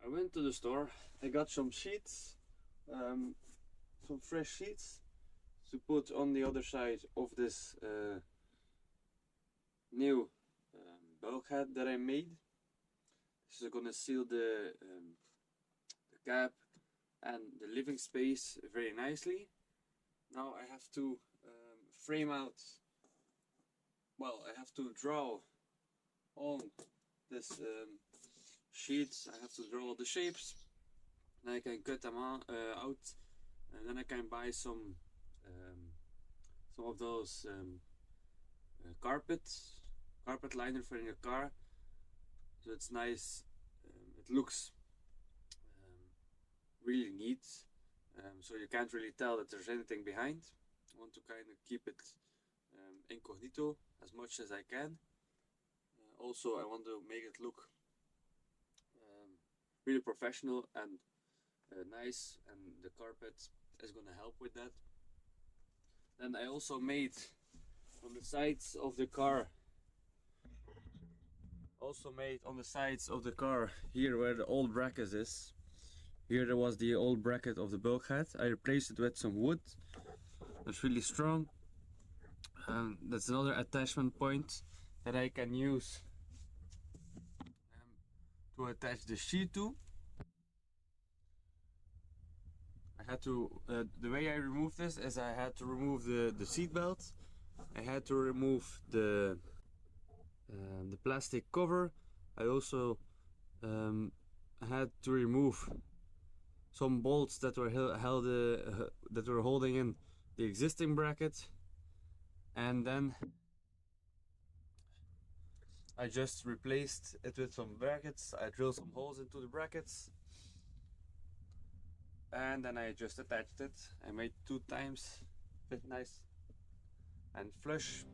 I went to the store, I got some sheets, some fresh sheets to put on the other side of this new bulkhead that I made. This is gonna seal the cab and the living space very nicely. Now I have to frame out, well, I have to draw on this sheets. I have to draw the shapes, then I can cut them out, and then I can buy some of those carpet liner for in your car, so it's nice. It looks really neat, so you can't really tell that there's anything behind. I want to kind of keep it incognito as much as I can. Also, I want to make it look really professional and nice, and the carpet is gonna help with that. Then I also made on the sides of the car, here where the old bracket is. Here there was the old bracket of the bulkhead. I replaced it with some wood that's really strong. That's another attachment point that I can use to attach the sheet to. I had to, the way I removed this is I had to remove the seat belt. I had to remove the plastic cover. I also had to remove some bolts that were that were holding in the existing bracket, and then I just replaced it with some brackets. I drilled some holes into the brackets, and then I just attached it. I made 2 times, fit nice and flush.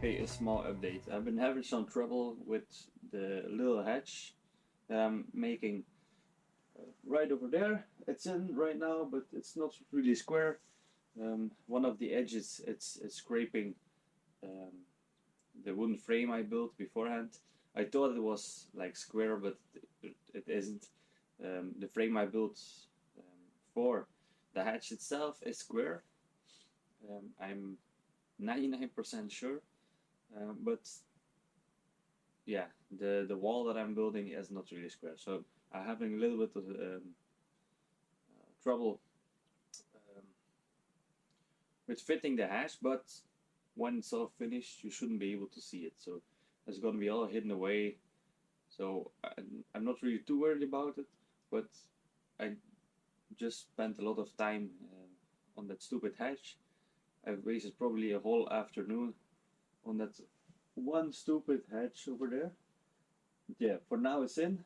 Okay, a small update. I've been having some trouble with the little hatch that I'm making right over there. It's in right now, but it's not really square. One of the edges, it's scraping um, the wooden frame I built beforehand. I thought it was like square, but it isn't. The frame I built for the hatch itself is square. I'm 99% sure. But yeah, the wall that I'm building is not really square, so I'm having a little bit of trouble um, with fitting the hash. But when it's all finished, you shouldn't be able to see it. So it's gonna be all hidden away. So I'm not really too worried about it. But I just spent a lot of time on that stupid hash. I've wasted probably a whole afternoon on that one stupid hatch over there. But yeah, for now it's in.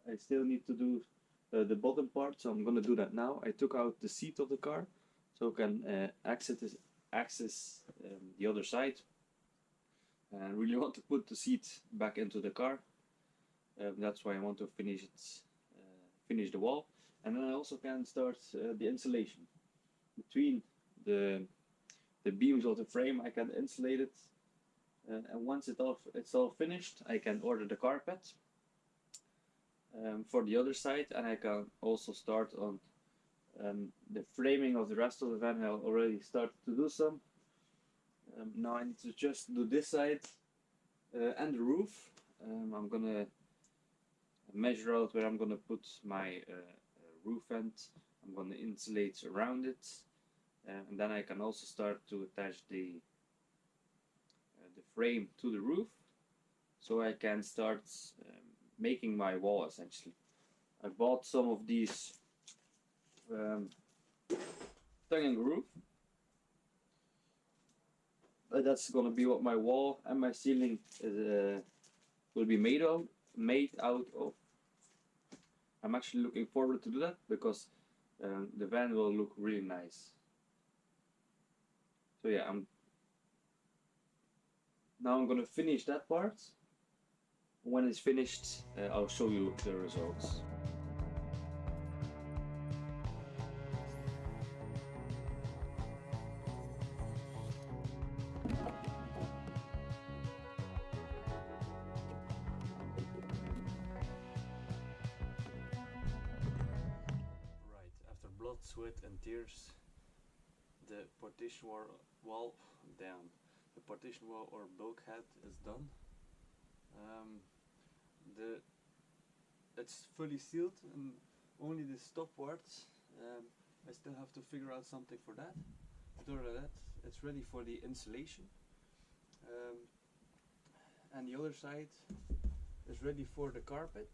I still need to do the bottom part, so I'm gonna do that now. I took out the seat of the car so I can access the other side. And I really want to put the seat back into the car. That's why I want to finish the wall, and then I also can start the insulation between the beams of the frame. I can insulate it. And once it's all finished, I can order the carpet for the other side, and I can also start on the framing of the rest of the van. I already started to do some. Now I need to just do this side and the roof. I'm gonna measure out where I'm gonna put my roof vent. I'm gonna insulate around it, and then I can also start to attach the frame to the roof, so I can start making my wall essentially. I bought some of these tongue roof. That's gonna be what my wall and my ceiling will be made out of. I'm actually looking forward to do that because the van will look really nice. So yeah, I'm gonna finish that part. When it's finished, I'll show you the results. Right, after blood, sweat and tears, the partition wall down. The partition wall or bulkhead is done. The It's fully sealed and only the stop parts. I still have to figure out something for that. But other than that, it's ready for the insulation. And the other side is ready for the carpet.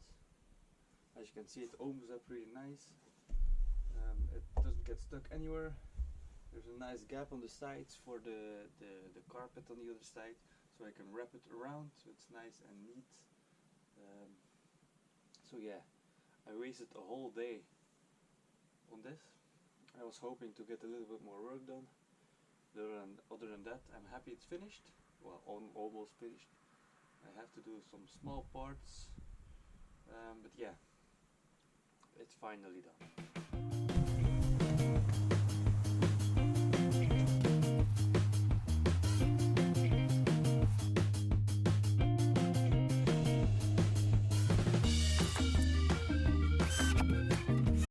As you can see, it opens up really nice. It doesn't get stuck anywhere. There's a nice gap on the sides for the carpet on the other side, so I can wrap it around so it's nice and neat. So yeah, I wasted a whole day on this. I was hoping to get a little bit more work done. Other than that, I'm happy it's finished. Well, almost finished. I have to do some small parts, but yeah, it's finally done.